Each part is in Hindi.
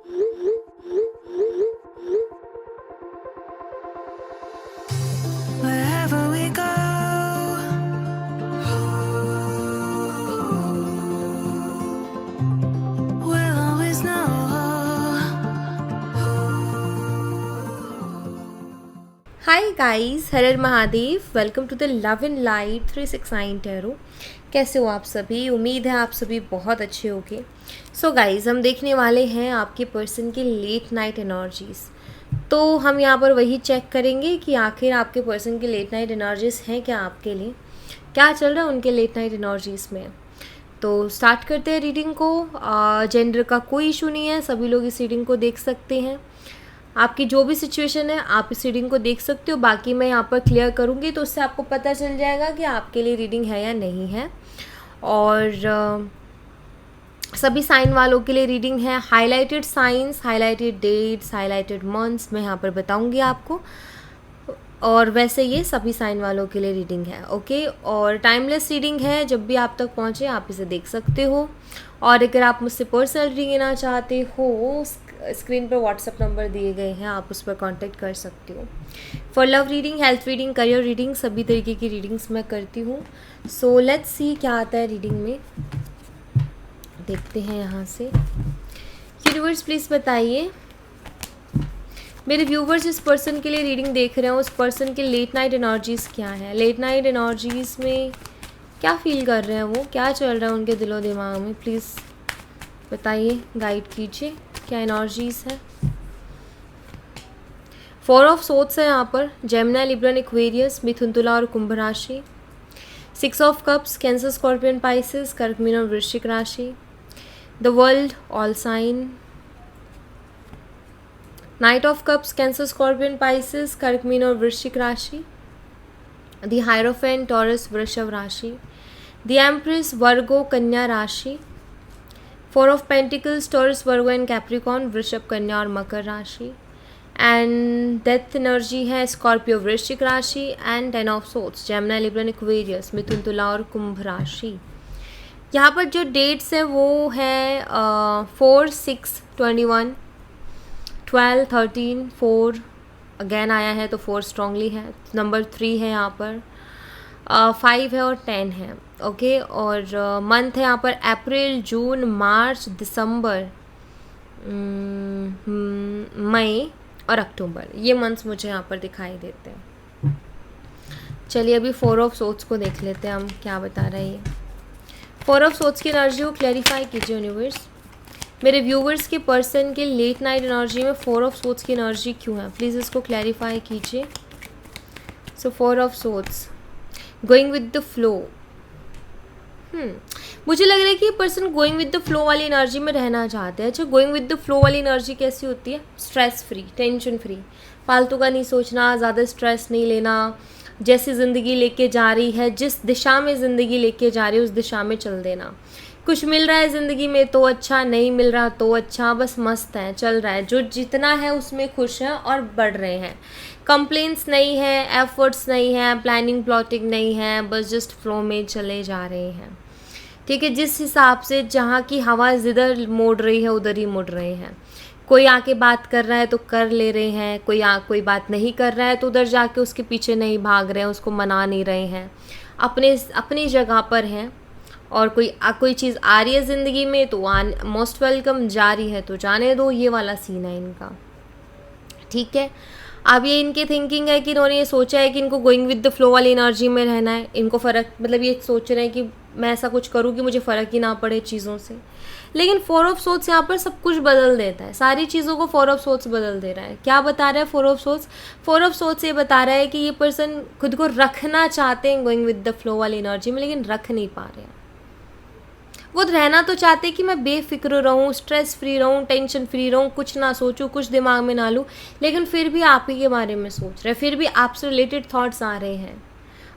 Wherever we go, we'll always know. Hi guys, Har Har Mahadev. Welcome to the love in light 369 tarot. कैसे हो आप सभी? उम्मीद है आप सभी बहुत अच्छे होंगे। सो गाइस, हम देखने वाले हैं आपके पर्सन की लेट नाइट एनर्जीज़। तो हम यहाँ पर वही चेक करेंगे कि आखिर आपके पर्सन की लेट नाइट एनर्जीज़ हैं क्या आपके लिए, क्या चल रहा है उनके लेट नाइट एनर्जीज़ में। तो स्टार्ट करते हैं रीडिंग को। जेंडर का कोई इशू नहीं है, सभी लोग इस रीडिंग को देख सकते हैं। आपकी जो भी सिचुएशन है आप इस रीडिंग को देख सकते हो। बाकी मैं यहाँ पर क्लियर करूँगी तो उससे आपको पता चल जाएगा कि आपके लिए रीडिंग है या नहीं है। और सभी साइन वालों के लिए रीडिंग है। Highlighted signs, highlighted dates, highlighted months मैं यहाँ पर बताऊँगी आपको। और वैसे ये सभी साइन वालों के लिए रीडिंग है, ओके। और टाइमलेस रीडिंग है, जब भी आप तक पहुँचे आप इसे देख सकते हो। और अगर आप मुझसे पर्सनल रीडिंग लेना चाहते हो, स्क्रीन पर व्हाट्सएप नंबर दिए गए हैं, आप उस पर कांटेक्ट कर सकते हो। For love reading, health reading, career reading, सभी तरीके की रीडिंग्स मैं करती हूँ। सो लेट्स सी क्या आता है रीडिंग में। देखते हैं यहाँ से। यूनिवर्स प्लीज़ बताइए, मेरे व्यूवर्स इस पर्सन के लिए रीडिंग देख रहे हैं, उस पर्सन की लेट नाइट एनर्जीज़ क्या है। लेट नाइट एनर्जीज़ में क्या फील कर रहे हैं वो, क्या चल रहा है उनके दिलो दिमाग में, प्लीज़ बताइए, गाइड कीजिए क्या एनर्जीज़ है। 4 ऑफ सोर्ड्स है यहाँ पर, Gemini, Libra, Aquarius, Mithun, Tula और कुंभ राशि। 6 of cups, Cancer, scorpion, Pisces, कर्क, मीन और वृश्चिक राशि। The world, all sign. Knight of cups, Cancer, scorpion, Pisces, कर्क, मीन और वृश्चिक राशि। द हायरोफेंट, टॉरस, वृषभ राशि। द एम्प्रेस, वर्गो, कन्या राशि। 4 of pentacles, Taurus, Virgo and Capricorn, Vrishabh, Kanya और मकर राशि। एंड डेथ एनर्जी है स्कॉर्पियो, वृश्चिक राशि। And 10 of swords, Gemini, Libra, Aquarius, Mithun, Tula और कुंभ राशि। यहाँ पर जो डेट्स है वो है 4, 6, 21, 12, 13, 4 अगेन आया है तो 4 स्ट्रांगली है। नंबर 3 है यहाँ पर, 5 है और 10 है, ओके। और मंथ है यहाँ पर अप्रैल, जून, मार्च, दिसंबर, मई और अक्टूबर। ये मंथ्स मुझे यहाँ पर दिखाई देते हैं। चलिए अभी 4 ऑफ सोर्ड्स को देख लेते हैं हम, क्या बता रहा है ये। 4 ऑफ सोर्ड्स की एनर्जी को क्लैरिफाई कीजिए यूनिवर्स। मेरे व्यूवर्स के पर्सन के लेट नाइट एनर्जी में 4 ऑफ सोर्ड्स की एनर्जी क्यों है, प्लीज़ इसको क्लैरिफाई कीजिए। सो 4 of swords, going with the flow. मुझे लग रहा है कि ये person going with the flow वाली एनर्जी में रहना चाहते हैं। अच्छा, गोइंग विद द फ्लो वाली एनर्जी कैसी होती है? स्ट्रेस फ्री, टेंशन फ्री, फालतू का नहीं सोचना, ज़्यादा स्ट्रेस नहीं लेना। जैसी ज़िंदगी लेके जा रही है, जिस दिशा में ज़िंदगी लेके जा रही है उस दिशा में चल देना। कुछ मिल रहा है ज़िंदगी में तो अच्छा, नहीं मिल रहा तो अच्छा, बस मस्त है, चल रहा है, जो जितना है उसमें खुश हैं और बढ़ रहे हैं। कंप्लेंट्स नहीं है, एफर्ट्स नहीं है, प्लानिंग प्लॉटिंग नहीं है, बस जस्ट फ्लो में चले जा रहे हैं। ठीक है, जिस हिसाब से जहाँ की हवा जिधर मोड़ रही है उधर ही मुड़ रहे हैं। कोई आके बात कर रहा है तो कर ले रहे हैं, कोई बात नहीं कर रहा है तो उधर जाके उसके पीछे नहीं भाग रहे हैं, उसको मना नहीं रहे हैं, अपनी जगह पर हैं। और कोई चीज़ आ रही है ज़िंदगी में तो मोस्ट वेलकम, जा रही है तो जाने दो, ये वाला सीन है इनका। ठीक है, अब ये इनकी थिंकिंग है कि इन्होंने ये सोचा है कि इनको गोइंग विद द फ्लो वाली एनर्जी में रहना है। इनको फ़र्क, मतलब ये सोच रहे हैं कि मैं ऐसा कुछ करूँ कि मुझे फ़र्क ही ना पड़े चीज़ों से। लेकिन 4 ऑफ सोर्ड्स यहाँ पर सब कुछ बदल देता है, सारी चीज़ों को 4 ऑफ सोर्ड्स बदल दे रहा है। क्या बता रहा है 4 ऑफ सोर्ड्स? 4 ऑफ सोर्ड्स ये बता रहा है कि ये पर्सन खुद को रखना चाहते हैं गोइंग विद द फ्लो वाली एनर्जी में, लेकिन रख नहीं पा रहे हैं। वो रहना तो चाहते हैं कि मैं बेफिक्र रहूँ, स्ट्रेस फ्री रहूँ, टेंशन फ्री रहूँ, कुछ ना सोचूँ, कुछ दिमाग में ना लूँ, लेकिन फिर भी आप ही के बारे में सोच रहे हैं, फिर भी आपसे रिलेटेड थॉट्स आ रहे हैं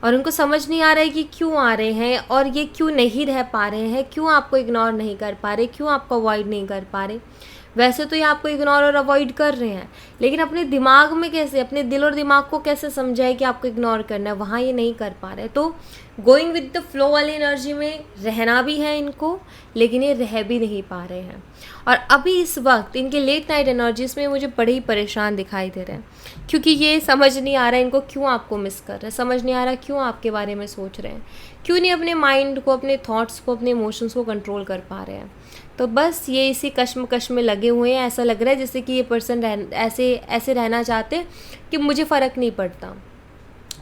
और उनको समझ नहीं आ रहा है कि क्यों आ रहे हैं और ये क्यों नहीं रह पा रहे हैं, क्यों आपको इग्नोर नहीं कर पा रहे, क्यों आपको अवॉइड नहीं कर पा रहे। वैसे तो ये आपको इग्नोर और अवॉइड कर रहे हैं, लेकिन अपने दिमाग में कैसे, अपने दिल और दिमाग को कैसे समझाए कि आपको इग्नोर करना है, वहाँ ये नहीं कर पा रहे। तो गोइंग विद द फ्लो वाली एनर्जी में रहना भी है इनको, लेकिन ये रह भी नहीं पा रहे हैं। और अभी इस वक्त इनके लेट नाइट एनर्जीज में मुझे बड़े ही परेशान दिखाई दे रहे हैं, क्योंकि ये समझ नहीं आ रहा है इनको क्यों आपको मिस कर रहे हैं, समझ नहीं आ रहा क्यों आपके बारे में सोच रहे हैं, क्यों नहीं अपने माइंड को, अपने थॉट्स को, अपने इमोशंस को कंट्रोल कर पा रहे हैं। तो बस ये इसी कश्मकश में लगे हुए हैं। ऐसा लग रहा है जैसे कि ये पर्सन ऐसे रहना चाहते कि मुझे फ़र्क नहीं पड़ता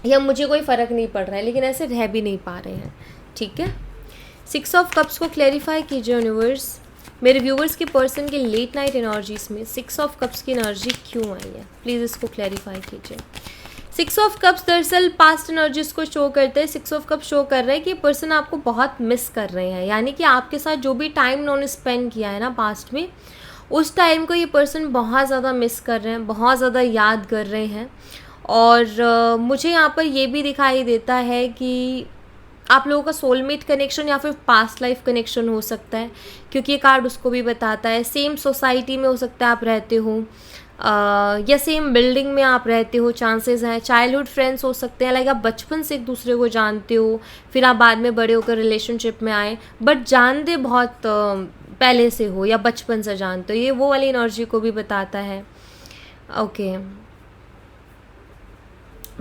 या मुझे कोई फ़र्क नहीं पड़ रहा है, लेकिन ऐसे रह भी नहीं पा रहे हैं। ठीक है, 6 ऑफ कप्स को क्लैरिफाई कीजिए यूनिवर्स। मेरे व्यूवर्स के पर्सन के लेट नाइट एनर्जीज में 6 ऑफ कप्स की एनर्जी क्यों आई है, प्लीज़ इसको क्लैरिफाई कीजिए। 6 ऑफ कप्स दरअसल पास्ट एनर्जीज को शो करते हैं। 6 ऑफ कप्स शो कर रहे हैं कि पर्सन आपको बहुत मिस कर रहे हैं, यानी कि आपके साथ जो भी टाइम उन्होंने स्पेंड किया है ना पास्ट में, उस टाइम को ये पर्सन बहुत ज़्यादा मिस कर रहे हैं, बहुत ज़्यादा याद कर रहे हैं। और मुझे यहाँ पर ये भी दिखाई देता है कि आप लोगों का सोलमेट कनेक्शन या फिर पास्ट लाइफ कनेक्शन हो सकता है, क्योंकि ये कार्ड उसको भी बताता है। सेम सोसाइटी में हो सकता है आप रहते हो, या सेम बिल्डिंग में आप रहते हो, चांसेस हैं। चाइल्डहुड फ्रेंड्स हो सकते हैं, लाइक आप बचपन से एक दूसरे को जानते हो, फिर आप बाद में बड़े होकर रिलेशनशिप में आए, बट जानते बहुत पहले से हो या बचपन से जानते हो। ये वो वाली एनर्जी को भी बताता है। ओके,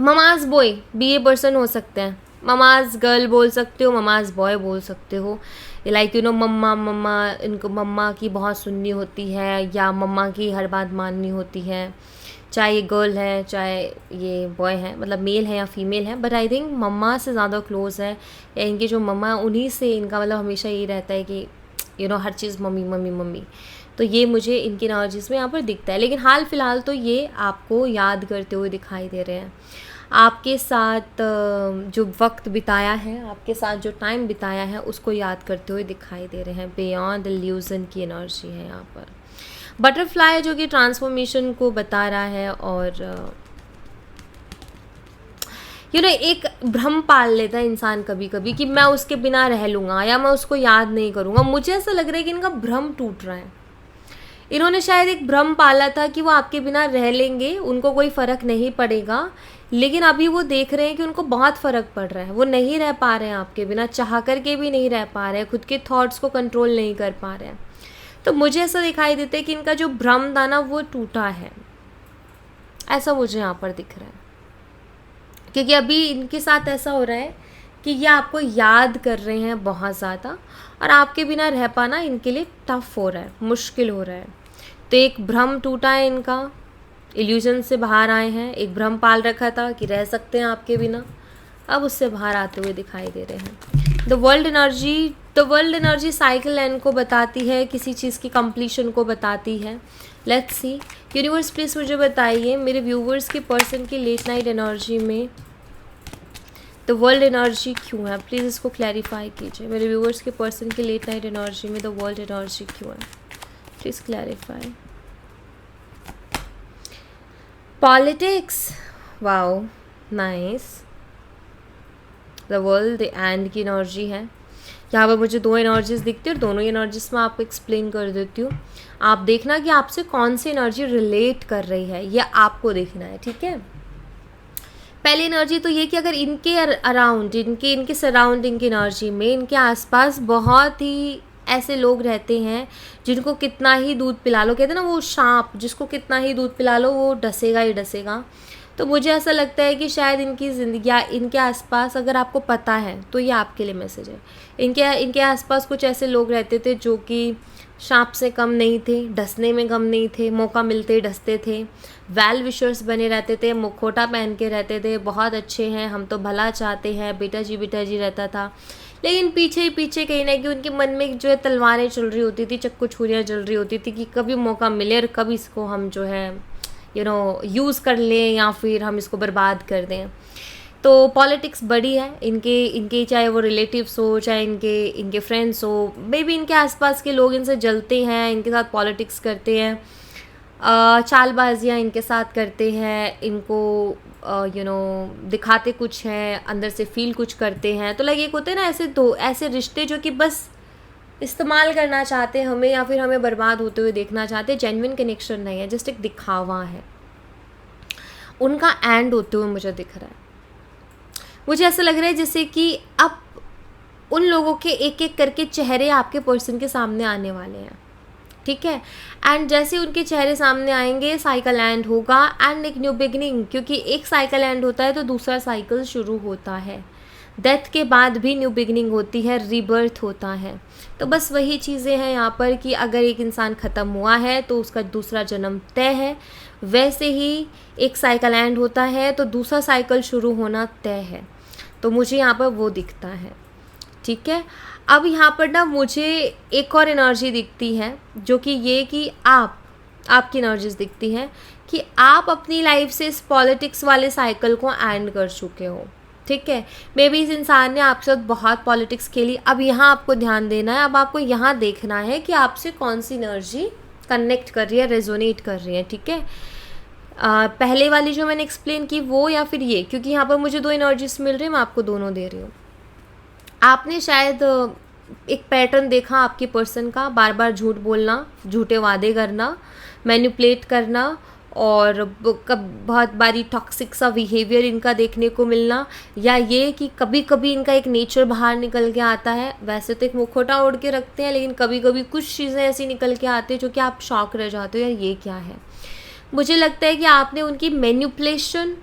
ममाज बॉय भी ये पर्सन हो सकते हैं। ममाज गर्ल बोल सकते हो, ममाज बॉय बोल सकते हो। लाइक यू नो, मम्मा इनको मम्मा की बहुत सुननी होती है, या मम्मा की हर बात माननी होती है, चाहे ये गर्ल है चाहे ये बॉय है, मतलब मेल है या फीमेल है। बट आई थिंक मम्मा से ज़्यादा क्लोज है, या इनकी जो मम्मा, उन्हीं से इनका मतलब हमेशा यही रहता है कि you know her cheese mummy mummy mummy. तो ये मुझे इनकी एनर्जीज में यहाँ पर दिखता है। लेकिन हाल फिलहाल तो ये आपको याद करते हुए दिखाई दे रहे हैं। आपके साथ जो वक्त बिताया है, आपके साथ जो टाइम बिताया है, उसको याद करते हुए दिखाई दे रहे हैं। बियॉन्ड इल्यूजन की एनर्जी है यहाँ पर। बटरफ्लाई जो कि ट्रांसफॉर्मेशन को बता रहा है, और यू नो एक भ्रम पाल लेता है इंसान कभी कभी कि मैं उसके बिना रह लूँगा या मैं उसको याद नहीं करूँगा। मुझे ऐसा लग रहा है कि इनका भ्रम टूट रहा है। इन्होंने शायद एक भ्रम पाला था कि वो आपके बिना रह लेंगे, उनको कोई फ़र्क नहीं पड़ेगा, लेकिन अभी वो देख रहे हैं कि उनको बहुत फ़र्क पड़ रहा है। वो नहीं रह पा रहे हैं आपके बिना, चाह करके भी नहीं रह पा रहे हैं, खुद के थॉट्स को कंट्रोल नहीं कर पा रहे हैं। तो मुझे ऐसा दिखाई देता है कि इनका जो भ्रम था ना, वो टूटा है, ऐसा मुझे यहाँ पर दिख रहा है। क्योंकि अभी इनके साथ ऐसा हो रहा है कि ये आपको याद कर रहे हैं बहुत ज़्यादा, और आपके बिना रह पाना इनके लिए टफ़ हो रहा है, मुश्किल हो रहा है। तो एक भ्रम टूटा है इनका, इल्यूजन से बाहर आए हैं। एक भ्रम पाल रखा था कि रह सकते हैं आपके बिना, अब उससे बाहर आते हुए दिखाई दे रहे हैं। The world energy cycle and को बताती है, किसी चीज़ की कंप्लीशन को बताती है। लेट्स सी यूनिवर्स, प्लीज़ मुझे बताइए मेरे व्यूवर्स के पर्सन की लेट नाइट एनर्जी में द वर्ल्ड एनर्जी क्यों है। प्लीज़ इसको क्लैरिफाई कीजिए। मेरे व्यूवर्स के पर्सन की लेट नाइट एनर्जी में द वर्ल्ड एनर्जी क्यों है, please clarify. Politics, wow nice. The world, the end की एनर्जी है यहाँ पर। मुझे दो एनर्जीज दिखती है और दोनों ही एनर्जीज में आपको एक्सप्लेन कर देती हूँ। आप देखना कि आपसे कौन सी एनर्जी रिलेट कर रही है, ये आपको देखना है, ठीक है। पहली एनर्जी तो ये कि अगर इनके अराउंड, इनके सराउंडिंग की एनर्जी में, इनके आसपास बहुत ही ऐसे लोग रहते हैं जिनको कितना ही दूध पिला लो, कहते हैं ना वो सांप, जिसको कितना ही दूध पिला लो वो डसेगा ही डसेगा। तो मुझे ऐसा लगता है कि शायद इनकी ज़िंदगी, इनके आसपास अगर आपको पता है तो ये आपके लिए मैसेज है। इनके आसपास कुछ ऐसे लोग रहते थे जो कि सांप से कम नहीं थे, डसने में कम नहीं थे, मौका मिलते डसते थे, वेल विशर्स बने रहते थे, मुखौटा पहन के रहते थे, बहुत अच्छे हैं, हम तो भला चाहते हैं, बेटा जी रहता था। लेकिन पीछे ही पीछे कहीं ना कहीं उनके मन में जो है तलवारें चल रही होती थी, चक्कू छुरियाँ चल रही होती थी कि कभी मौका मिले और कभी इसको हम जो है यूज़ कर लें या फिर हम इसको बर्बाद कर दें। तो पॉलिटिक्स बड़ी है इनके चाहे वो रिलेटिव्स हो, चाहे इनके फ्रेंड्स हो, मे बी इनके आसपास के लोग इनसे जलते हैं, इनके साथ पॉलिटिक्स करते हैं, चालबाजियाँ इनके साथ करते हैं, इनको दिखाते कुछ हैं, अंदर से फील कुछ करते हैं। तो लाइक एक होते हैं ना ऐसे रिश्ते जो कि बस इस्तेमाल करना चाहते हैं हमें, या फिर हमें बर्बाद होते हुए देखना चाहते हैं। जेन्युइन कनेक्शन नहीं है, जस्ट एक दिखावा है। उनका एंड होते हुए मुझे दिख रहा है। मुझे ऐसा लग रहा है जैसे कि अब उन लोगों के एक एक करके चेहरे आपके पर्सन के सामने आने वाले हैं, ठीक है। एंड जैसे उनके चेहरे सामने आएंगे, साइकिल एंड होगा एंड एक न्यू बिगनिंग, क्योंकि एक साइकिल एंड होता है तो दूसरा साइकिल शुरू होता है। डेथ के बाद भी न्यू बिगनिंग होती है, रीबर्थ होता है। तो बस वही चीज़ें हैं यहाँ पर कि अगर एक इंसान ख़त्म हुआ है तो उसका दूसरा जन्म तय है, वैसे ही एक साइकिल एंड होता है तो दूसरा साइकिल शुरू होना तय है। तो मुझे यहाँ पर वो दिखता है, ठीक है। अब यहाँ पर ना मुझे एक और एनर्जी दिखती है, जो कि ये कि आपकी एनर्जीज दिखती हैं कि आप अपनी लाइफ से इस पॉलिटिक्स वाले साइकिल को एंड कर चुके हो, ठीक है। मे बी इस इंसान ने आपके साथ बहुत पॉलिटिक्स खेली। अब यहाँ आपको ध्यान देना है, अब आपको यहाँ देखना है कि आपसे कौन सी एनर्जी कनेक्ट कर रही है, रेजोनेट कर रही है, ठीक है। पहले वाली जो मैंने एक्सप्लेन की वो, या फिर ये, क्योंकि यहाँ पर मुझे दो एनर्जीज मिल रही है, मैं आपको दोनों दे रही हूँ। आपने शायद एक पैटर्न देखा आपके पर्सन का, बार बार झूठ बोलना, झूठे वादे करना, मैनिपुलेट करना, और बहुत बारी टॉक्सिक सा बिहेवियर इनका देखने को मिलना, या ये कि कभी कभी इनका एक नेचर बाहर निकल के आता है। वैसे तो एक मुखौटा ओढ़ के रखते हैं, लेकिन कभी कभी कुछ चीज़ें ऐसी निकल के आती है जो कि आप शॉक रह जाते हो, यार ये क्या है। मुझे लगता है कि आपने उनकी मैनिपुलेशन,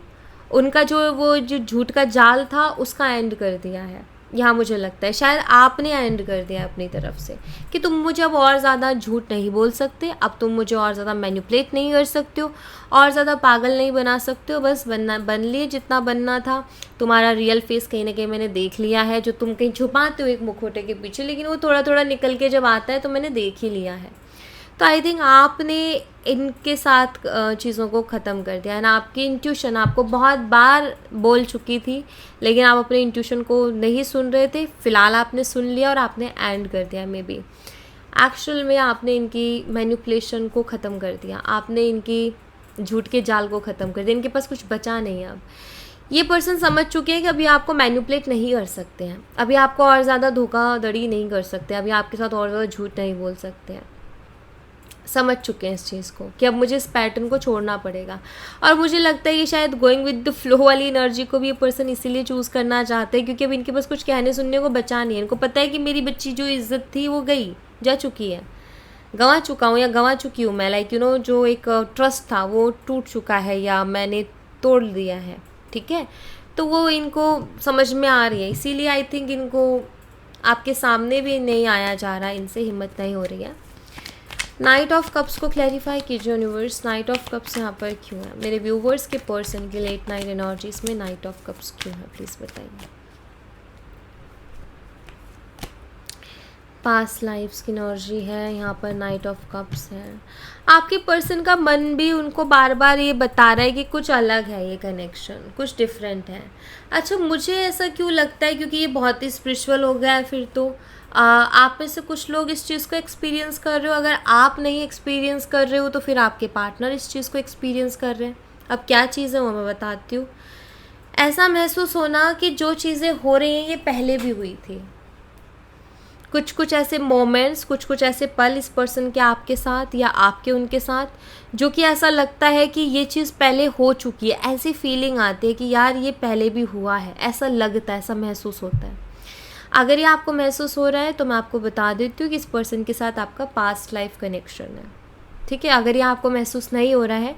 उनका जो झूठ का जाल था, उसका एंड कर दिया है। यहाँ मुझे लगता है शायद आपने एंड कर दिया अपनी तरफ से कि तुम मुझे अब और ज़्यादा झूठ नहीं बोल सकते, अब तुम मुझे और ज़्यादा मैनिपुलेट नहीं कर सकते हो, और ज़्यादा पागल नहीं बना सकते हो। बस बन लिए जितना बनना था। तुम्हारा रियल फेस कहीं ना कहीं मैंने देख लिया है, जो तुम कहीं छुपाते हो एक मुखौटे के पीछे, लेकिन वो थोड़ा थोड़ा निकल के जब आता है तो मैंने देख ही लिया है। तो आई थिंक आपने इनके साथ चीज़ों को ख़त्म कर दिया है ना। आपकी इंट्यूशन आपको बहुत बार बोल चुकी थी, लेकिन आप अपने इंट्यूशन को नहीं सुन रहे थे। फ़िलहाल आपने सुन लिया और आपने एंड कर दिया। मे बी एक्चुअल में आपने इनकी मैनिपुलेशन को ख़त्म कर दिया, आपने इनकी झूठ के जाल को ख़त्म कर दिया। इनके पास कुछ बचा नहीं है। अब ये पर्सन समझ चुके हैं कि अभी आपको मैनिपुलेट नहीं कर सकते हैं, अभी आपको और ज़्यादा धोखाधड़ी नहीं कर सकते, अभी आपके साथ और ज़्यादा झूठ नहीं बोल सकते हैं। समझ चुके हैं इस चीज़ को कि अब मुझे इस पैटर्न को छोड़ना पड़ेगा। और मुझे लगता है ये शायद गोइंग विद द फ्लो वाली एनर्जी को भी ये पर्सन इसीलिए चूज़ करना चाहते हैं, क्योंकि अब इनके पास कुछ कहने सुनने को बचा नहीं है। इनको पता है कि मेरी बच्ची जो इज्जत थी वो जा चुकी है, गंवा चुका हूँ या गंवा चुकी हूँ मैं। लाइक जो एक ट्रस्ट था वो टूट चुका है या मैंने तोड़ दिया है, ठीक है। तो वो इनको समझ में आ रही है, इसीलिए आई थिंक इनको आपके सामने भी नहीं आया जा रहा है, इनसे हिम्मत नहीं हो रही है। नाइट ऑफ कप्स को क्लैरिफाई कीजिए यूनिवर्स, नाइट ऑफ कप्स यहाँ पर क्यों है? मेरे व्यूवर्स के पर्सन की लेट नाइट एनर्जीज में नाइट ऑफ कप्स क्यों है, प्लीज़ बताइए। पास्ट लाइफ्स की एनर्जी है, यहाँ पर नाइट ऑफ कप्स है। आपके पर्सन का मन भी उनको बार बार ये बता रहा है कि कुछ अलग है, ये कनेक्शन कुछ डिफरेंट है। अच्छा, मुझे ऐसा क्यों लगता है, क्योंकि ये बहुत ही स्पिरिचुअल हो गया है। फिर तो आप में से कुछ लोग इस चीज़ को एक्सपीरियंस कर रहे हो, अगर आप नहीं एक्सपीरियंस कर रहे हो तो फिर आपके पार्टनर इस चीज़ को एक्सपीरियंस कर रहे हैं। अब क्या चीज़ है वो मैं बताती हूँ। ऐसा महसूस होना कि जो चीज़ें हो रही हैं ये पहले भी हुई थी। कुछ कुछ ऐसे मोमेंट्स, कुछ कुछ ऐसे पल इस पर्सन के आपके साथ या आपके उनके साथ, जो कि ऐसा लगता है कि ये चीज़ पहले हो चुकी है। ऐसी फीलिंग आती है कि यार ये पहले भी हुआ है, ऐसा लगता है, ऐसा महसूस होता है। अगर ये आपको महसूस हो रहा है तो मैं आपको बता देती हूँ कि इस पर्सन के साथ आपका पास्ट लाइफ कनेक्शन है, ठीक है। अगर ये आपको महसूस नहीं हो रहा है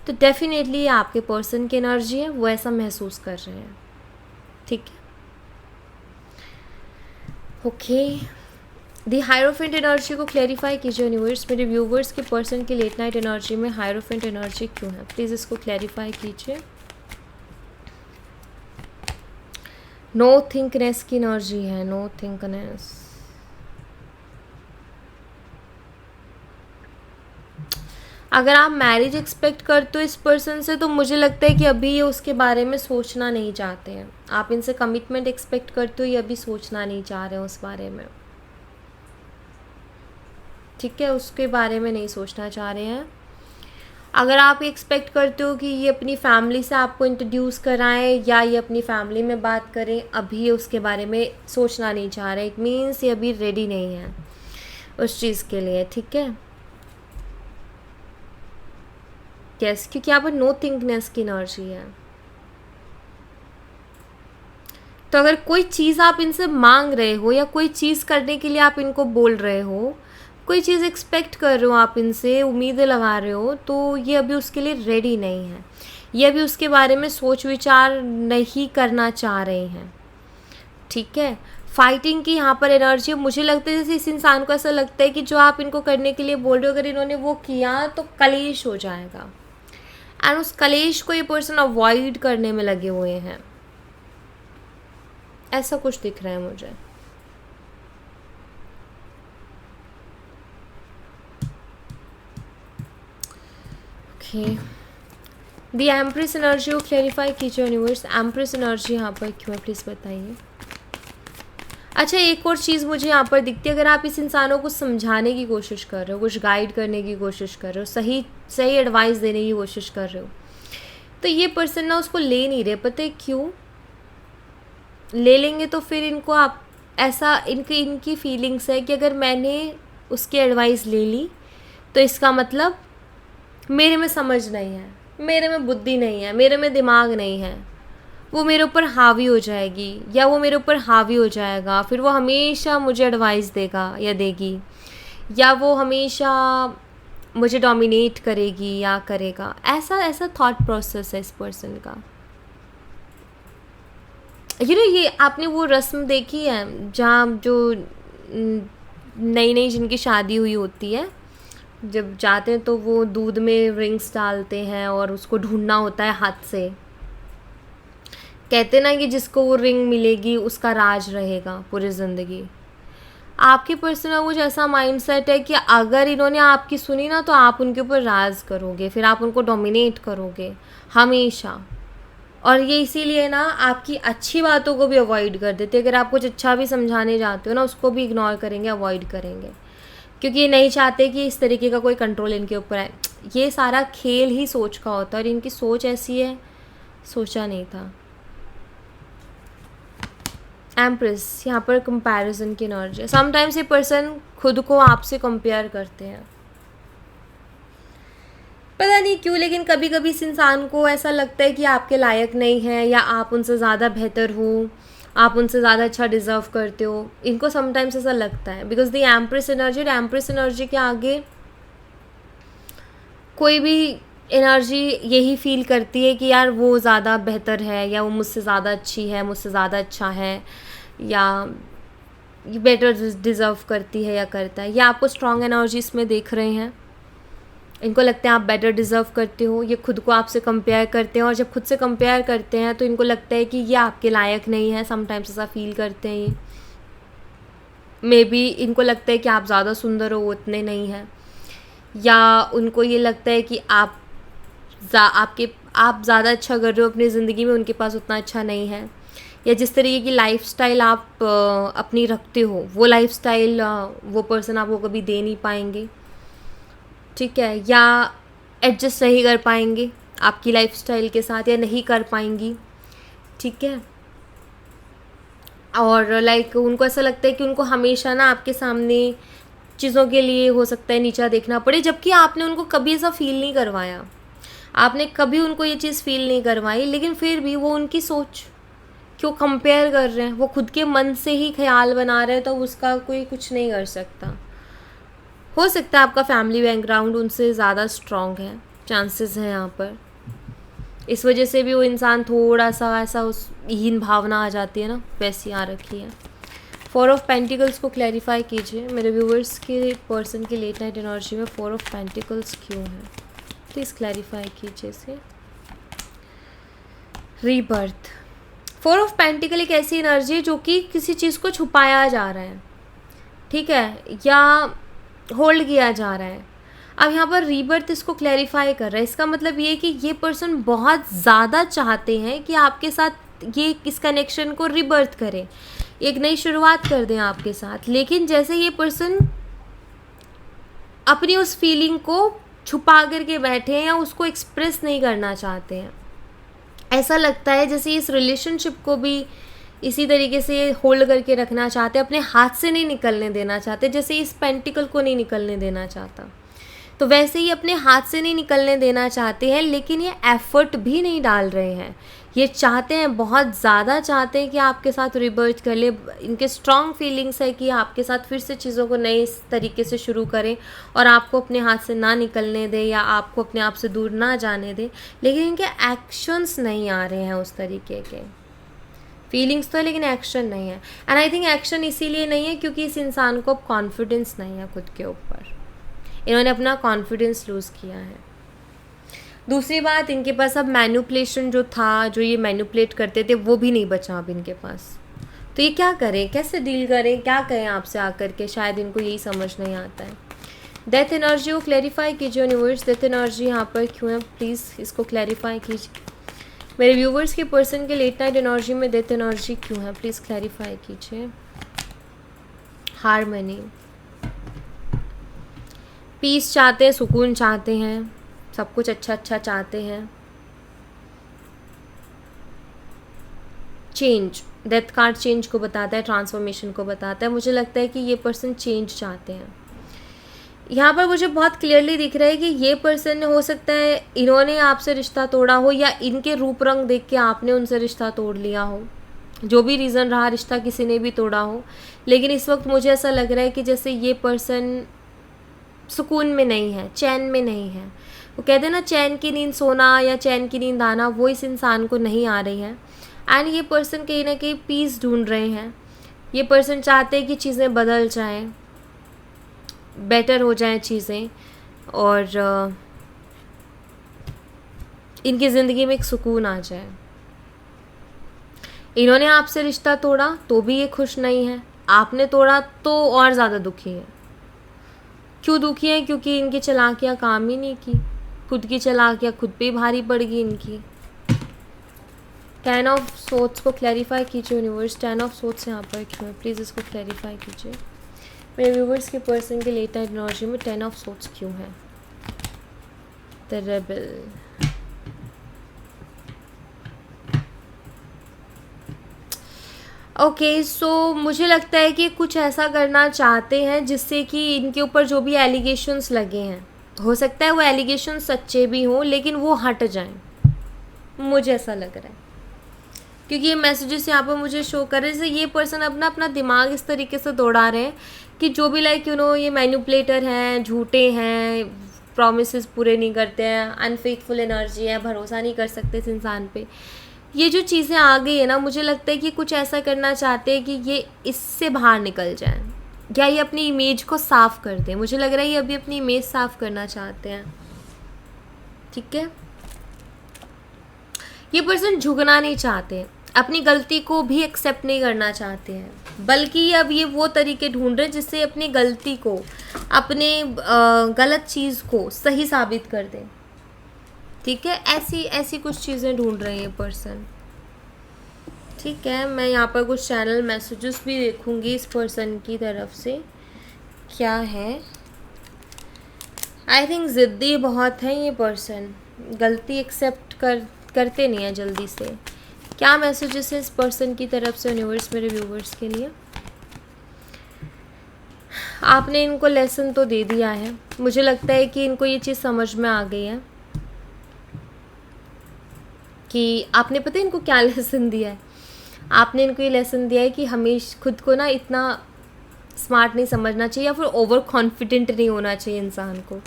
तो डेफिनेटली ये आपके पर्सन की एनर्जी है, वो ऐसा महसूस कर रहे हैं, ठीक है। ओके, दी हायरोफेंट एनर्जी को क्लैरिफाई कीजिए यूनिवर्स। मेरे व्यूवर्स के पर्सन की लेट नाइट एनर्जी में हायरोफेंट एनर्जी क्यों है, प्लीज़ इसको क्लैरिफाई कीजिए। नो थिंकनेस की एनर्जी है, नो थिंकनेस। अगर आप मैरिज एक्सपेक्ट करते हो इस पर्सन से तो मुझे लगता है कि अभी ये उसके बारे में सोचना नहीं चाहते हैं। आप इनसे कमिटमेंट एक्सपेक्ट करते हो, ये अभी सोचना नहीं चाह रहे हैं उस बारे में, ठीक है। उसके बारे में नहीं सोचना चाह रहे हैं। अगर आप एक्सपेक्ट करते हो कि ये अपनी फैमिली से आपको इंट्रोड्यूस कराएं या ये अपनी फैमिली में बात करें, अभी ये उसके बारे में सोचना नहीं चाह रहे। इट मीन्स ये अभी रेडी नहीं है। उस चीज़ के लिए, ठीक है। यस, क्योंकि यहाँ पर नो थिंकनेस की एनर्जी है। तो अगर कोई चीज़ आप इनसे मांग रहे हो या कोई चीज़ करने के लिए आप इनको बोल रहे हो, कोई चीज़ एक्सपेक्ट कर रहे हो आप इनसे, उम्मीदें लगा रहे हो, तो ये अभी उसके लिए रेडी नहीं है, ये अभी उसके बारे में सोच विचार नहीं करना चाह रहे हैं, ठीक है। फाइटिंग की यहाँ पर एनर्जी, मुझे लगता है जैसे इस इंसान को ऐसा लगता है कि जो आप इनको करने के लिए बोल रहे हो, अगर इन्होंने वो किया तो कलेश हो जाएगा, एंड उस कलेश को ये पर्सन अवॉइड करने में लगे हुए हैं, ऐसा कुछ दिख रहा है मुझे। ओके, द एम्प्रेस एनर्जी को क्लैरिफाई कीजिए यूनिवर्स। एम्प्रेस एनर्जी यहाँ पर क्यों है, प्लीज़ बताइए। अच्छा, एक और चीज़ मुझे यहाँ पर दिखती है, अगर आप इस इंसानों को समझाने की कोशिश कर रहे हो, कुछ गाइड करने की कोशिश कर रहे हो, सही सही एडवाइस देने की कोशिश कर रहे हो, तो ये पर्सन ना उसको ले नहीं रहे। पता है क्यों? ले लेंगे तो फिर इनको आप ऐसा, इनकी फीलिंग्स है कि अगर मैंने उसकी एडवाइस ले ली तो इसका मतलब मेरे में समझ नहीं है, मेरे में बुद्धि नहीं है, मेरे में दिमाग नहीं है, वो मेरे ऊपर हावी हो जाएगी या वो मेरे ऊपर हावी हो जाएगा, फिर वो हमेशा मुझे एडवाइस देगा या देगी, या वो हमेशा मुझे डोमिनेट करेगी या करेगा। ऐसा थॉट प्रोसेस है इस पर्सन का। ये आपने वो रस्म देखी है जहाँ जो नई नई जिनकी शादी हुई होती है, जब जाते हैं तो वो दूध में रिंग्स डालते हैं और उसको ढूंढना होता है हाथ से। कहते ना कि जिसको वो रिंग मिलेगी उसका राज रहेगा पूरी ज़िंदगी। आपके पर्सन में कुछ ऐसा माइंडसेट है कि अगर इन्होंने आपकी सुनी ना तो आप उनके ऊपर राज करोगे, फिर आप उनको डोमिनेट करोगे हमेशा। और ये इसीलिए ना आपकी अच्छी बातों को भी अवॉइड कर देते हैं। अगर आप कुछ अच्छा भी समझाने जाते हो ना, उसको भी इग्नोर करेंगे, अवॉइड करेंगे, क्योंकि ये नहीं चाहते कि इस तरीके का कोई कंट्रोल इनके ऊपर आए। ये सारा खेल ही सोच का होता है और इनकी सोच ऐसी है, सोचा नहीं था। एम्प्रेस, यहाँ पर कंपैरिजन की एनर्जी। समटाइम्स ये पर्सन खुद को आपसे कंपेयर करते हैं, पता नहीं क्यों, लेकिन कभी कभी इस इंसान को ऐसा लगता है कि आपके लायक नहीं है या आप उनसे ज़्यादा बेहतर हो, आप उनसे ज़्यादा अच्छा डिज़र्व करते हो। इनको समटाइम्स ऐसा लगता है, बिकॉज द एम्प्रेस एनर्जी के आगे कोई भी एनर्जी यही फील करती है कि यार वो ज़्यादा बेहतर है, या वो मुझसे ज़्यादा अच्छी है, मुझसे ज़्यादा अच्छा है, या बेटर डिज़र्व करती है या करता है। या आपको स्ट्रॉन्ग एनर्जीज में देख रहे हैं, इनको लगता है आप बेटर डिज़र्व करते हो। ये खुद को आपसे कंपेयर करते हैं, और जब खुद से कंपेयर करते हैं तो इनको लगता है कि ये आपके लायक नहीं है। समटाइम्स ऐसा फील करते हैं ये। मे बी इनको लगता है कि आप ज़्यादा सुंदर हो, वो इतने नहीं हैं, या उनको ये लगता है कि आप ज़्यादा अच्छा कर रहे हो अपनी ज़िंदगी में, उनके पास उतना अच्छा नहीं है। या जिस तरीके की लाइफस्टाइल आप अपनी रखते हो, वो लाइफस्टाइल वो पर्सन आपको कभी दे नहीं पाएंगे, ठीक है, या एडजस्ट नहीं कर पाएंगे आपकी लाइफस्टाइल के साथ, या नहीं कर पाएंगी, ठीक है। और लाइक उनको ऐसा लगता है कि उनको हमेशा ना आपके सामने चीज़ों के लिए हो सकता है नीचा देखना पड़े, जबकि आपने उनको कभी ऐसा फील नहीं करवाया, आपने कभी उनको ये चीज़ फील नहीं करवाई, लेकिन फिर भी वो उनकी सोच क्यों कंपेयर कर रहे हैं, वो खुद के मन से ही ख्याल बना रहे हैं, तो उसका कोई कुछ नहीं कर सकता। हो सकता है आपका फैमिली बैकग्राउंड उनसे ज़्यादा स्ट्रॉन्ग है, चांसेस हैं यहाँ पर, इस वजह से भी वो इंसान थोड़ा सा ऐसा उस हीन भावना आ जाती है ना, वैसी आ रखी है। 4 ऑफ पेंटिकल्स को क्लैरिफाई कीजिए मेरे व्यूवर्स के पर्सन की लेट नाइट एनर्जी में 4 ऑफ पेंटिकल्स क्यों है, प्लीज़ क्लैरिफाई कीजिए इसे। रीबर्थ, 4 ऑफ पेंटिकल एक ऐसी एनर्जी है जो कि किसी चीज़ को छुपाया जा रहा है, ठीक है, या होल्ड किया जा रहा है। अब यहाँ पर रीबर्थ इसको क्लैरिफाई कर रहा है। इसका मतलब ये कि ये पर्सन बहुत ज़्यादा चाहते हैं कि आपके साथ ये इस कनेक्शन को रीबर्थ करें, एक नई शुरुआत कर दें आपके साथ, लेकिन जैसे ये पर्सन अपनी उस फीलिंग को छुपा करके बैठे हैं या उसको एक्सप्रेस नहीं करना चाहते हैं। ऐसा लगता है जैसे इस रिलेशनशिप को भी इसी तरीके से होल्ड करके रखना चाहते हैं, अपने हाथ से नहीं निकलने देना चाहते, जैसे इस पेंटिकल को नहीं निकलने देना चाहता, तो वैसे ही अपने हाथ से नहीं निकलने देना चाहते हैं, लेकिन ये एफर्ट भी नहीं डाल रहे हैं। ये चाहते हैं, बहुत ज़्यादा चाहते हैं कि आपके साथ रिबर्थ कर ले। इनके स्ट्रॉन्ग फीलिंग्स है कि आपके साथ फिर से चीज़ों को नए तरीके से शुरू करें और आपको अपने हाथ से ना निकलने दे या आपको अपने आप से दूर ना जाने दे, लेकिन इनके एक्शंस नहीं आ रहे हैं उस तरीके के। फीलिंग्स तो है लेकिन एक्शन नहीं है। एंड आई थिंक एक्शन इसीलिए नहीं है क्योंकि इस इंसान को अब कॉन्फिडेंस नहीं है खुद के ऊपर, इन्होंने अपना कॉन्फिडेंस लूज़ किया है। दूसरी बात, इनके पास अब मैनिपुलेशन जो था, जो ये मैनिपुलेट करते थे, वो भी नहीं बचा अब इनके पास। तो ये क्या करें, कैसे डील करें, क्या कहें आपसे आकर के, शायद इनको यही समझ नहीं आता है। डेथ एनर्जी को क्लैरिफाई कीजिए यूनिवर्स, डेथ एनर्जी यहाँ पर क्यों है, प्लीज़ इसको क्लैरिफाई कीजिए। मेरे व्यूवर्स के पर्सन के लेट नाइट एनर्जी में डेथ एनर्जी क्यों है, प्लीज़ क्लैरिफाई कीजिए। हार्मनी, पीस चाहते हैं, सुकून चाहते हैं, सब कुछ अच्छा अच्छा चाहते हैं। चेंज, डेथ कार्ड चेंज को बताता है, ट्रांसफॉर्मेशन को बताता है। मुझे लगता है कि ये पर्सन चेंज चाहते हैं। यहाँ पर मुझे बहुत क्लियरली दिख रहा है कि ये पर्सन, हो सकता है इन्होंने आपसे रिश्ता तोड़ा हो या इनके रूप रंग देख के आपने उनसे रिश्ता तोड़ लिया हो। जो भी रीज़न रहा, रिश्ता किसी ने भी तोड़ा हो, लेकिन इस वक्त मुझे ऐसा लग रहा है कि जैसे ये पर्सन सुकून में नहीं है, चैन में नहीं है। वो कहते हैं ना, चैन की नींद सोना या चैन की नींद आना, वो इस इंसान को नहीं आ रही है। एंड ये पर्सन कहीं ना कहीं पीस ढूंढ रहे हैं। ये पर्सन चाहते हैं कि चीज़ें बदल जाएं, बेटर हो जाएं चीज़ें, और इनकी ज़िंदगी में एक सुकून आ जाए। इन्होंने आपसे रिश्ता तोड़ा तो भी ये खुश नहीं है, आपने तोड़ा तो और ज़्यादा दुखी है। क्यों दुखी है? क्योंकि इनकी चालाकियाँ काम ही नहीं की, खुद की चालाकियाँ खुद पे ही भारी पड़ गई इनकी। 10 ऑफ सोर्ड्स को क्लैरिफाई कीजिए यूनिवर्स, 10 ऑफ सोर्ड्स यहाँ पर क्यों है, प्लीज़ इसको क्लैरिफाई कीजिए। मेरे व्यूवर्स के पर्सन के लेट नाइट एनर्जी में 10 ऑफ सोर्ड्स क्यों है। द रेबल, ओके सो मुझे लगता है कि कुछ ऐसा करना चाहते हैं जिससे कि इनके ऊपर जो भी एलिगेशंस लगे हैं, हो सकता है वो एलिगेशन सच्चे भी हों लेकिन वो हट जाएं, मुझे ऐसा लग रहा है। क्योंकि ये मैसेजेस यहाँ पर मुझे शो कर रहे हैं, जैसे ये पर्सन अपना दिमाग इस तरीके से दौड़ा रहे हैं कि जो भी लाइक ये मैनिपुलेटर हैं, झूठे हैं, प्रॉमिसेस पूरे नहीं करते हैं, अनफेथफुल एनर्जी है, भरोसा नहीं कर सकते इस इंसान पे, ये जो चीज़ें आ गई है ना, मुझे लगता है कि कुछ ऐसा करना चाहते हैं कि ये इससे बाहर निकल जाएं या ये अपनी इमेज को साफ़ कर दें। मुझे लग रहा है ये अभी अपनी इमेज साफ़ करना चाहते हैं, ठीक है। ये पर्सन झुकना नहीं चाहते, अपनी गलती को भी एक्सेप्ट नहीं करना चाहते हैं, बल्कि अब ये वो तरीके ढूंढ रहे हैं जिससे अपनी गलती को, अपने गलत चीज़ को सही साबित कर दें, ठीक है। ऐसी कुछ चीज़ें ढूंढ रहे हैं ये पर्सन, ठीक है। मैं यहाँ पर कुछ चैनल मैसेजेस भी देखूँगी इस पर्सन की तरफ से, क्या है। आई थिंक ज़िद्दी बहुत है ये पर्सन, गलती एक्सेप्ट करते नहीं है जल्दी से। क्या मैसेजेस है इस पर्सन की तरफ से यूनिवर्स मेरे व्यूवर्स के लिए। आपने इनको लेसन तो दे दिया है, मुझे लगता है कि इनको ये चीज़ समझ में आ गई है कि आपने, पता है इनको क्या लेसन दिया है, आपने इनको ये लेसन दिया है कि हमेशा खुद को ना इतना स्मार्ट नहीं समझना चाहिए या फिर ओवर कॉन्फिडेंट नहीं होना चाहिए। इंसान को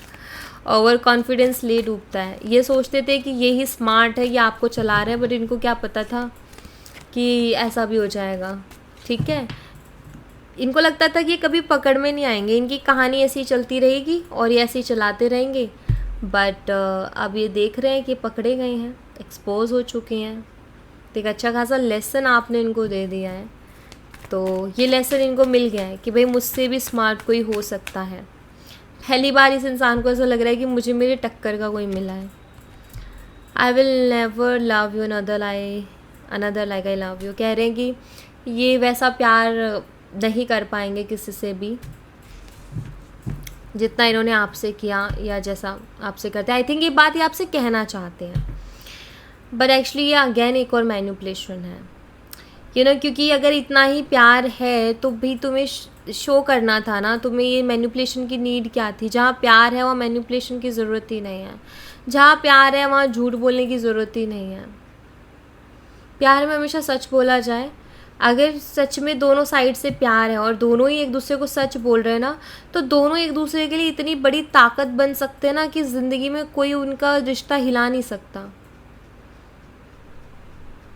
ओवर कॉन्फिडेंस ले डूबता है। ये सोचते थे कि ये ही स्मार्ट है, ये आपको चला रहे हैं, बट इनको क्या पता था कि ऐसा भी हो जाएगा, ठीक है। इनको लगता था कि ये कभी पकड़ में नहीं आएंगे, इनकी कहानी ऐसी ही चलती रहेगी और ये ऐसे ही चलाते रहेंगे, बट अब ये देख रहे हैं कि पकड़े गए हैं, एक्सपोज हो चुके हैं। तो एक अच्छा खासा लेसन आपने इनको दे दिया है, तो ये लेसन इनको मिल गया है कि भाई मुझसे भी स्मार्ट कोई हो सकता है। पहली बार इस इंसान को ऐसा लग रहा है कि मुझे मेरे टक्कर का कोई मिला है। I will never love you another like I love you, कह रहे हैं कि ये वैसा प्यार नहीं कर पाएंगे किसी से भी जितना इन्होंने आपसे किया या जैसा आपसे करते हैं। आई थिंक ये बात ये आपसे कहना चाहते हैं, बट एक्चुअली ये अगेन एक और मैनिपुलेशन है। क्योंकि अगर इतना ही प्यार है तो भी तुम्हें शो करना था ना, तुम्हें ये मैनिपुलेशन की नीड क्या थी? जहाँ प्यार है वहाँ मैनिपुलेशन की ज़रूरत ही नहीं है, जहाँ प्यार है वहाँ झूठ बोलने की ज़रूरत ही नहीं है। प्यार में हमेशा सच बोला जाए। अगर सच में दोनों साइड से प्यार है और दोनों ही एक दूसरे को सच बोल रहे हैं ना, तो दोनों एक दूसरे के लिए इतनी बड़ी ताकत बन सकते हैं ना कि ज़िंदगी में कोई उनका रिश्ता हिला नहीं सकता।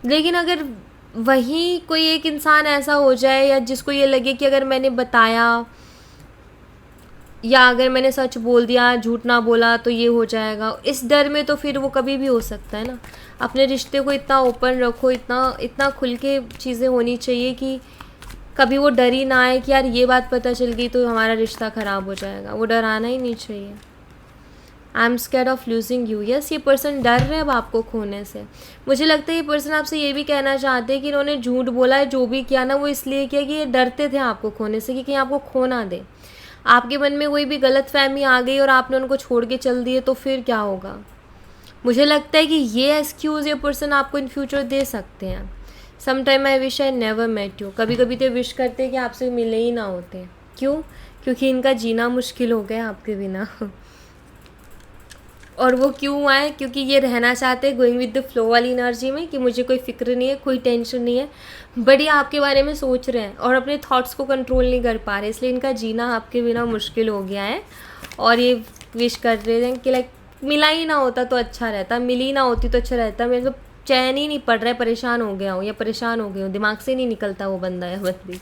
लेकिन अगर वहीं कोई एक इंसान ऐसा हो जाए या जिसको ये लगे कि अगर मैंने बताया या अगर मैंने सच बोल दिया, झूठ ना बोला तो ये हो जाएगा, इस डर में तो फिर वो कभी भी हो सकता है ना। अपने रिश्ते को इतना ओपन रखो, इतना इतना खुल के चीज़ें होनी चाहिए कि कभी वो डर ही ना आए कि यार ये बात पता चल गई तो हमारा रिश्ता ख़राब हो जाएगा। वो डर आना ही नहीं चाहिए। I am scared of losing you. Yes, ये पर्सन डर रहे हैं अब आपको खोने से। मुझे लगता है ये पर्सन आपसे ये भी कहना चाहते हैं कि इन्होंने झूठ बोला है, जो भी किया ना वो इसलिए किया कि ये डरते थे आपको खोने से, कि कहीं आपको खो ना दे। आपके मन में कोई भी गलत फहमी आ गई और आपने उनको छोड़ के चल दिए तो फिर क्या होगा? मुझे लगता है कि ये एक्सक्यूज़ ये पर्सन आपको इन फ्यूचर दे सकते हैं। Sometime I wish I never met you. कभी कभी तो विश करते हैं कि आपसे मिले ही ना होते। क्यों? क्योंकि इनका जीना मुश्किल हो गया आपके बिना। और वो क्यों हुआ है? क्योंकि ये रहना चाहते हैं गोइंग विद द फ्लो वाली एनर्जी में, कि मुझे कोई फिक्र नहीं है, कोई टेंशन नहीं है, बट ये आपके बारे में सोच रहे हैं और अपने थॉट्स को कंट्रोल नहीं कर पा रहे, इसलिए इनका जीना आपके बिना मुश्किल हो गया है। और ये विश कर रहे हैं कि लाइक मिला ही ना होता तो अच्छा रहता, मिली ना होती तो अच्छा रहता, मेरे को चैन ही नहीं पड़ रहा है, परेशान हो गया हूँ या परेशान हो गई हूँ, दिमाग से नहीं निकलता वो बंदा या बंदी।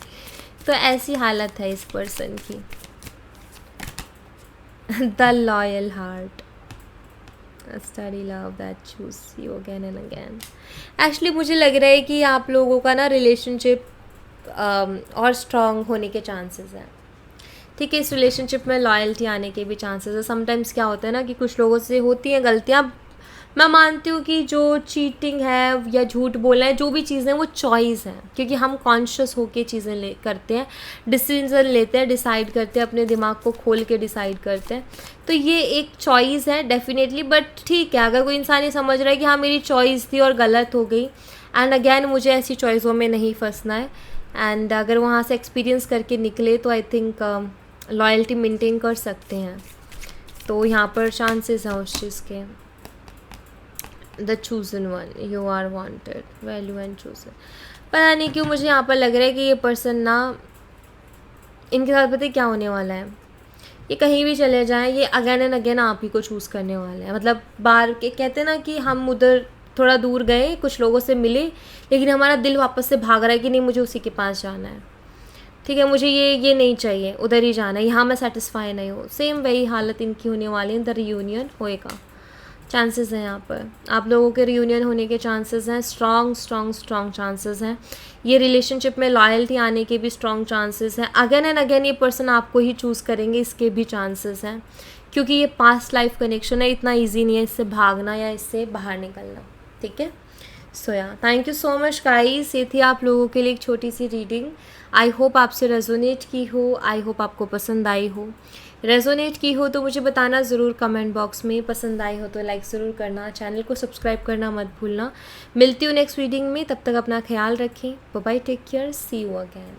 तो ऐसी हालत है इस पर्सन की। The loyal heart, study love that choose you again and again. Actually मुझे लग रहा है कि आप लोगों का ना रिलेशनशिप और स्ट्रॉन्ग होने के चांसेस हैं। ठीक है, इस रिलेशनशिप में लॉयल्टी आने के भी चांसेस है। समटाइम्स क्या होता है ना कि कुछ लोगों से होती हैं गलतियाँ। मैं मानती हूँ कि जो चीटिंग है या झूठ बोलना है, जो भी चीज़ें वो चॉइस है, क्योंकि हम कॉन्शियस होके चीज़ें करते हैं, डिसीजन लेते हैं, डिसाइड करते हैं, अपने दिमाग को खोल के डिसाइड करते हैं। तो ये एक चॉइस है डेफिनेटली। बट ठीक है, अगर कोई इंसान ये समझ रहा है कि हाँ मेरी चॉइस थी और गलत हो गई, एंड अगेन मुझे ऐसी चॉइसों में नहीं फंसना है, एंड अगर वहाँ से एक्सपीरियंस करके निकले तो आई थिंक लॉयल्टी मेंटेन कर सकते हैं। तो यहाँ पर चांसेस हैं उस चीज़ के। The chosen one, you are wanted, value and chosen. पता नहीं क्यों मुझे यहाँ पर लग रहा है कि ये पर्सन ना, इनके साथ पता है क्या होने वाला है, ये कहीं भी चले जाएं, ये अगेन एंड अगेन आप ही को चूज़ करने वाले हैं। मतलब बाहर के कहते हैं ना कि हम उधर थोड़ा दूर गए, कुछ लोगों से मिले, लेकिन हमारा दिल वापस से भाग रहा है कि नहीं मुझे उसी के पास जाना है, ठीक है, मुझे ये नहीं चाहिए, उधर ही जाना है, यहाँ मैं सेटिस्फाई नहीं हूँ। सेम वही हालत इनकी होने वाली है। द रियूनियन होएगा, चांसेस हैं यहाँ पर आप लोगों के रियूनियन होने के चांसेस हैं, स्ट्रॉन्ग चांसेस हैं। ये रिलेशनशिप में लॉयल्टी आने के भी स्ट्रॉन्ग चांसेस हैं। अगेन एंड अगेन ये पर्सन आपको ही चूज़ करेंगे, इसके भी चांसेस हैं, क्योंकि ये पास्ट लाइफ कनेक्शन है, इतना ईजी नहीं है इससे भागना या इससे बाहर निकलना। ठीक है, सो या thank you so much guys. ये थी आप लोगों के लिए एक छोटी सी रीडिंग। आई होप आपसे रेजोनेट की हो, आई होप आपको पसंद आई हो। रेजोनेट की हो तो मुझे बताना ज़रूर कमेंट बॉक्स में, पसंद आई हो तो लाइक ज़रूर करना, चैनल को सब्सक्राइब करना मत भूलना। मिलती हूँ नेक्स्ट रीडिंग में, तब तक अपना ख्याल रखें। Bye bye, take care, see you again.